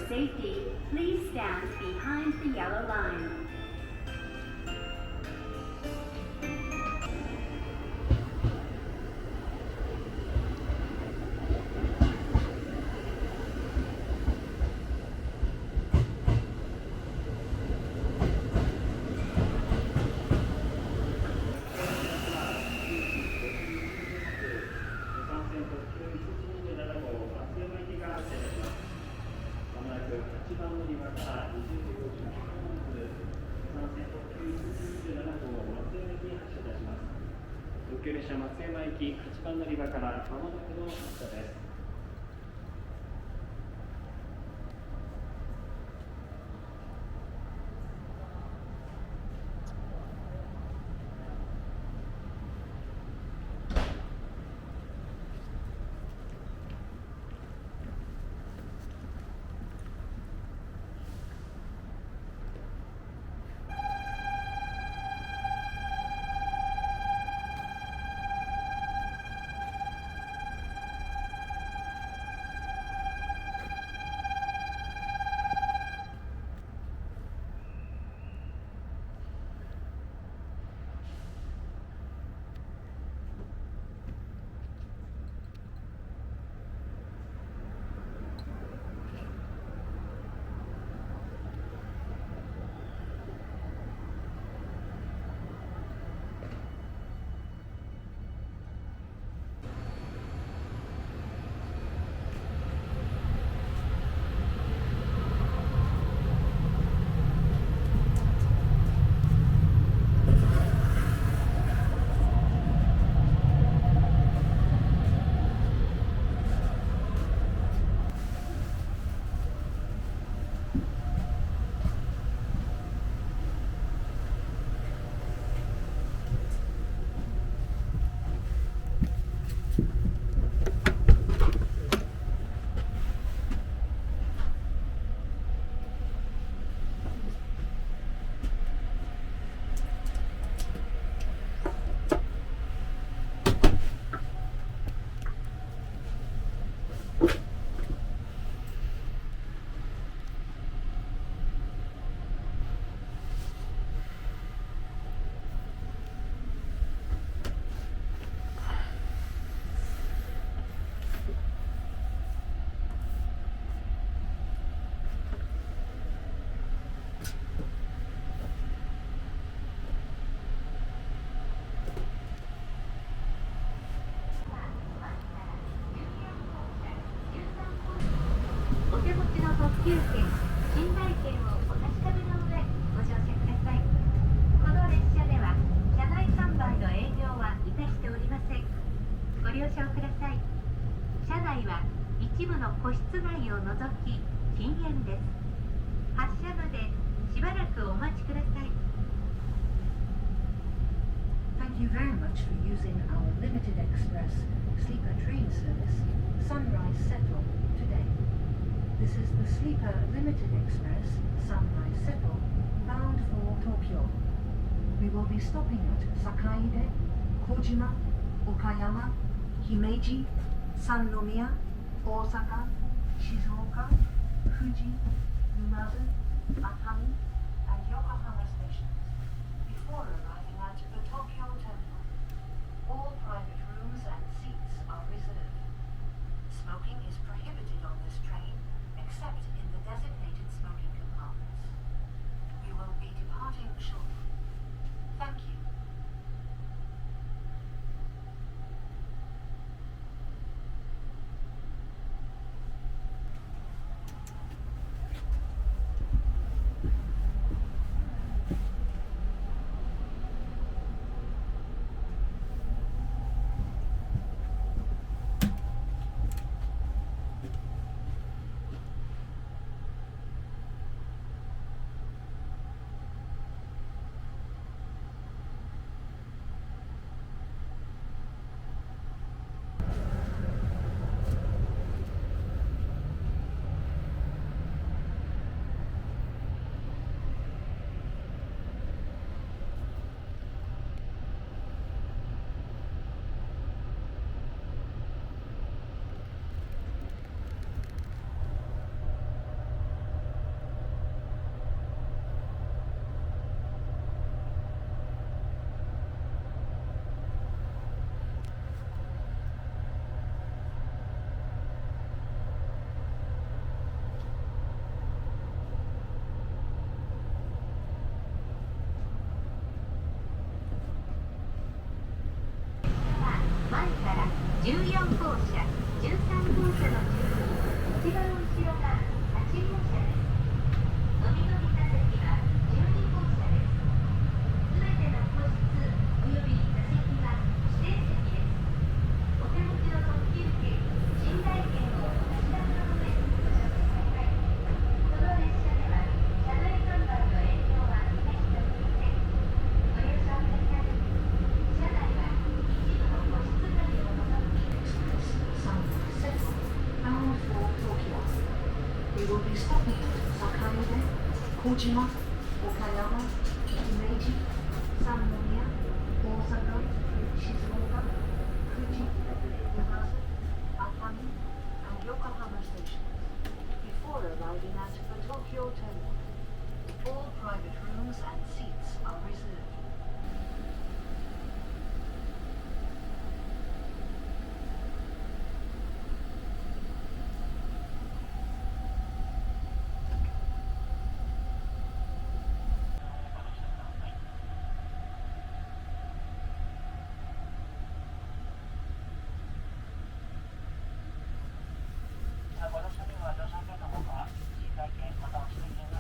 Safety, please stand behind the yellow line.特急列車松山行き8番乗り場からまもなくの発車です。特急券、寝台券をお確かめの上ご乗車ください。この列車では車内販売の営業はいたしておりません。ご了承ください。車内は一部の個室内を除き禁煙です。発車までしばらくお待ちください。 Thank you very much for using our limited express sleeper train service, Sunrise Settle, today. This is the Sleeper Limited Express, Sunrise Settle, bound for Tokyo. We will be stopping at Sakaide, Kojima, Okayama, Himeji, Sannomiya, Osaka, Shizuoka, Fuji, Numazu, Atami, and Yokohama stations before arriving at the Tokyo Terminal. All private rooms and seats are reserved. Smoking is prohibited on this train, except in the designated smoking compartments. We will be departing shortly. Thank you. 14号車、13号車の順に一番後ろが8号車です。乗り降り座席は12号車です。すべての個室および座席は指定席です。お手持ちの特急券、寝台券を足立の上にご乗車ください。この列車では車内販売の営業は今しておりません。ご了承ください。車内は一部の個室のみを除き Sunrise Central, bound for Tokyo. We will be stopping at Sakaide, Kojima, Okayama, Himeji, Sannomiya, Osaka, Shizuoka, Fuji, Yamasa, Atami, and Yokohama stations before arriving at the Tokyo terminal. All private rooms and seats are reserved. ご乗車には乗車券のほか、寝台券または指定券が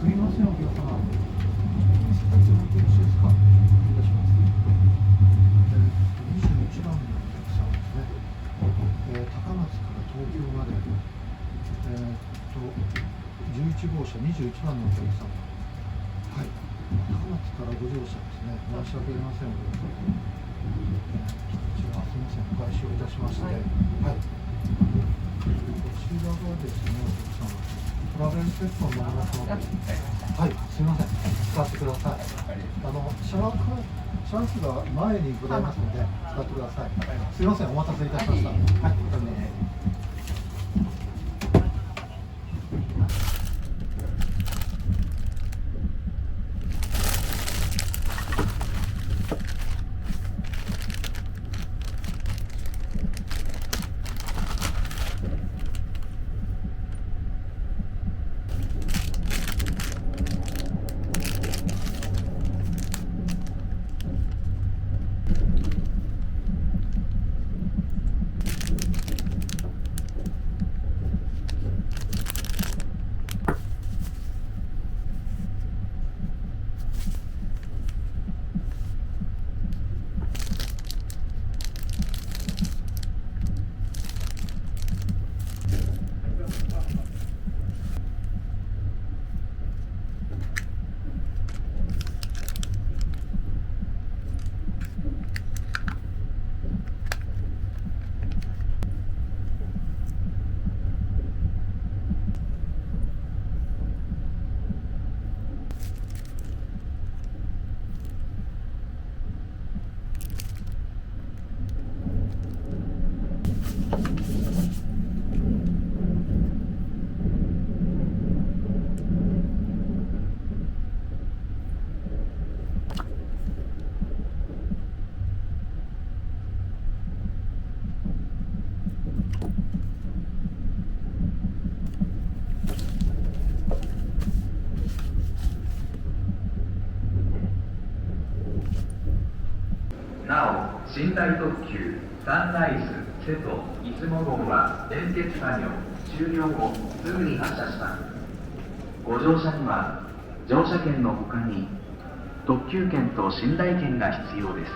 すみません、お客様。いつもよろしいですか。お願いいたします。21番のお客様ですね。高松から東京まで、11号車21番のお客様。はい。高松からご乗車ですね。申し訳ありません、お客様。こちら、すみません、お返しをいたしまして。はい。こちらがですね、お客様。トラベルセットになりますので、はい、すみません、使ってください。シャワーが前にございますので、使ってください。すみません、お待たせいたしました。はい、なお、寝台特急サンライズ瀬戸出雲号は連結作業終了後すぐに発車します。ご乗車には乗車券のほかに特急券と寝台券が必要です。